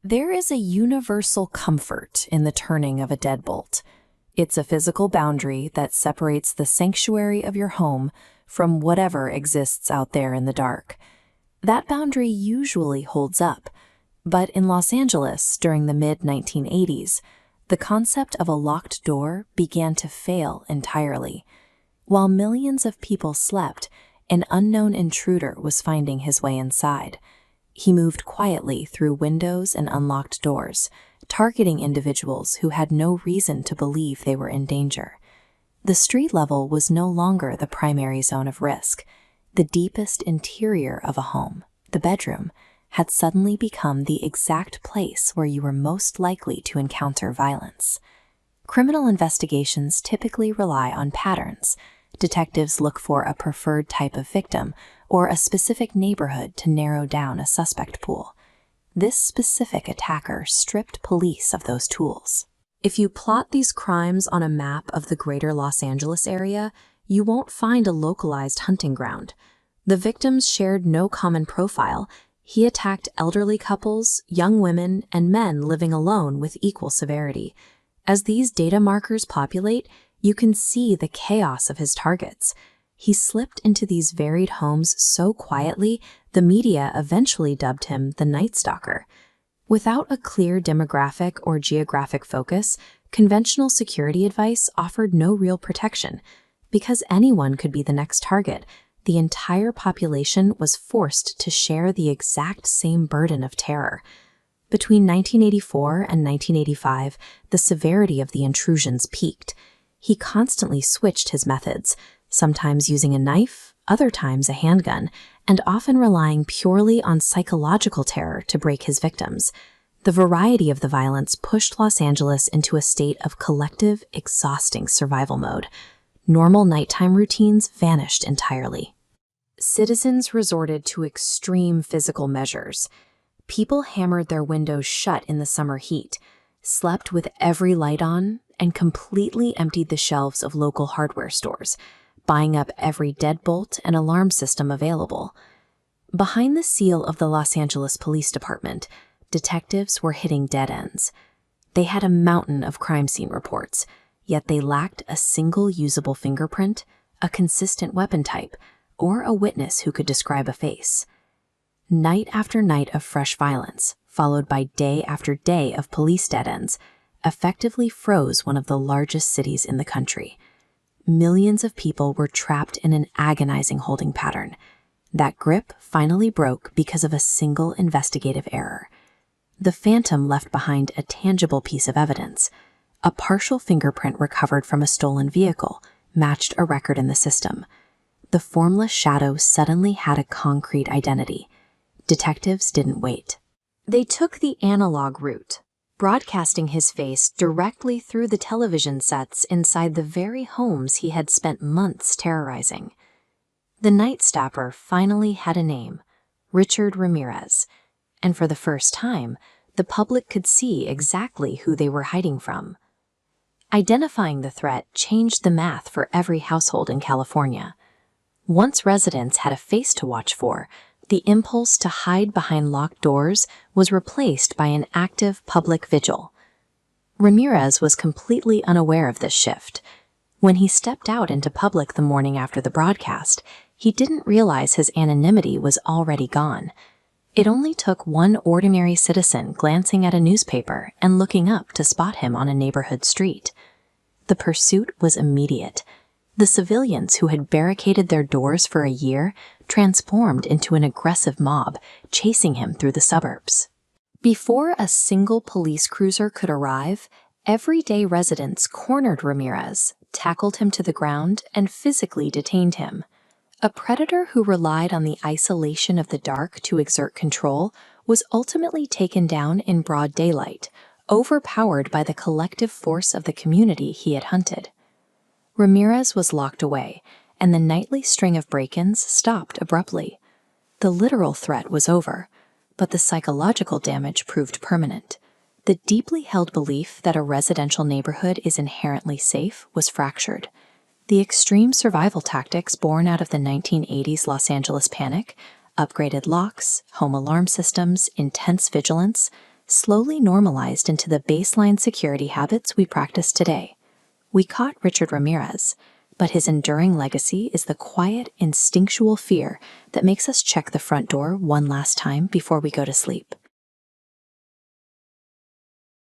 There is a universal comfort in the turning of a deadbolt. It's a physical boundary that separates the sanctuary of your home from whatever exists out there in the dark. That boundary usually holds up, but in Los Angeles during the mid-1980s, the concept of a locked door began to fail entirely. While millions of people slept, an unknown intruder was finding his way inside. He moved quietly through windows and unlocked doors, targeting individuals who had no reason to believe they were in danger. The street level was no longer the primary zone of risk. The deepest interior of a home, the bedroom, had suddenly become the exact place where you were most likely to encounter violence. Criminal investigations typically rely on patterns. Detectives look for a preferred type of victim or a specific neighborhood to narrow down a suspect pool. This specific attacker stripped police of those tools. If you plot these crimes on a map of the greater Los Angeles area, you won't find a localized hunting ground. The victims shared no common profile. He attacked elderly couples, young women, and men living alone with equal severity. As these data markers populate, you can see the chaos of his targets. He slipped into these varied homes so quietly, the media eventually dubbed him the Night Stalker. Without a clear demographic or geographic focus, conventional security advice offered no real protection. Because anyone could be the next target, the entire population was forced to share the exact same burden of terror. Between 1984 and 1985, the severity of the intrusions peaked. He constantly switched his methods, sometimes using a knife, other times a handgun, and often relying purely on psychological terror to break his victims. The variety of the violence pushed Los Angeles into a state of collective, exhausting survival mode. Normal nighttime routines vanished entirely. Citizens resorted to extreme physical measures. People hammered their windows shut in the summer heat, slept with every light on, and completely emptied the shelves of local hardware stores, buying up every deadbolt and alarm system available. Behind the seal of the Los Angeles Police Department, detectives were hitting dead ends. They had a mountain of crime scene reports, yet they lacked a single usable fingerprint, a consistent weapon type, or a witness who could describe a face. Night after night of fresh violence, followed by day after day of police dead ends, effectively froze one of the largest cities in the country. Millions of people were trapped in an agonizing holding pattern. That grip finally broke because of a single investigative error. The Phantom left behind a tangible piece of evidence. A partial fingerprint recovered from a stolen vehicle matched a record in the system. The formless shadow suddenly had a concrete identity. Detectives didn't wait. They took the analog route, broadcasting his face directly through the television sets inside the very homes he had spent months terrorizing. The Night Stalker finally had a name, Richard Ramirez, and for the first time, the public could see exactly who they were hiding from. Identifying the threat changed the math for every household in California. Once residents had a face to watch for, the impulse to hide behind locked doors was replaced by an active public vigil. Ramirez was completely unaware of this shift. When he stepped out into public the morning after the broadcast, he didn't realize his anonymity was already gone. It only took one ordinary citizen glancing at a newspaper and looking up to spot him on a neighborhood street. The pursuit was immediate. The civilians who had barricaded their doors for a year transformed into an aggressive mob, chasing him through the suburbs. Before a single police cruiser could arrive, everyday residents cornered Ramirez, tackled him to the ground, and physically detained him. A predator who relied on the isolation of the dark to exert control was ultimately taken down in broad daylight, overpowered by the collective force of the community he had hunted. Ramirez was locked away, and the nightly string of break-ins stopped abruptly. The literal threat was over, but the psychological damage proved permanent. The deeply held belief that a residential neighborhood is inherently safe was fractured. The extreme survival tactics born out of the 1980s Los Angeles panic, upgraded locks, home alarm systems, intense vigilance, slowly normalized into the baseline security habits we practice today. We caught Richard Ramirez, but his enduring legacy is the quiet, instinctual fear that makes us check the front door one last time before we go to sleep.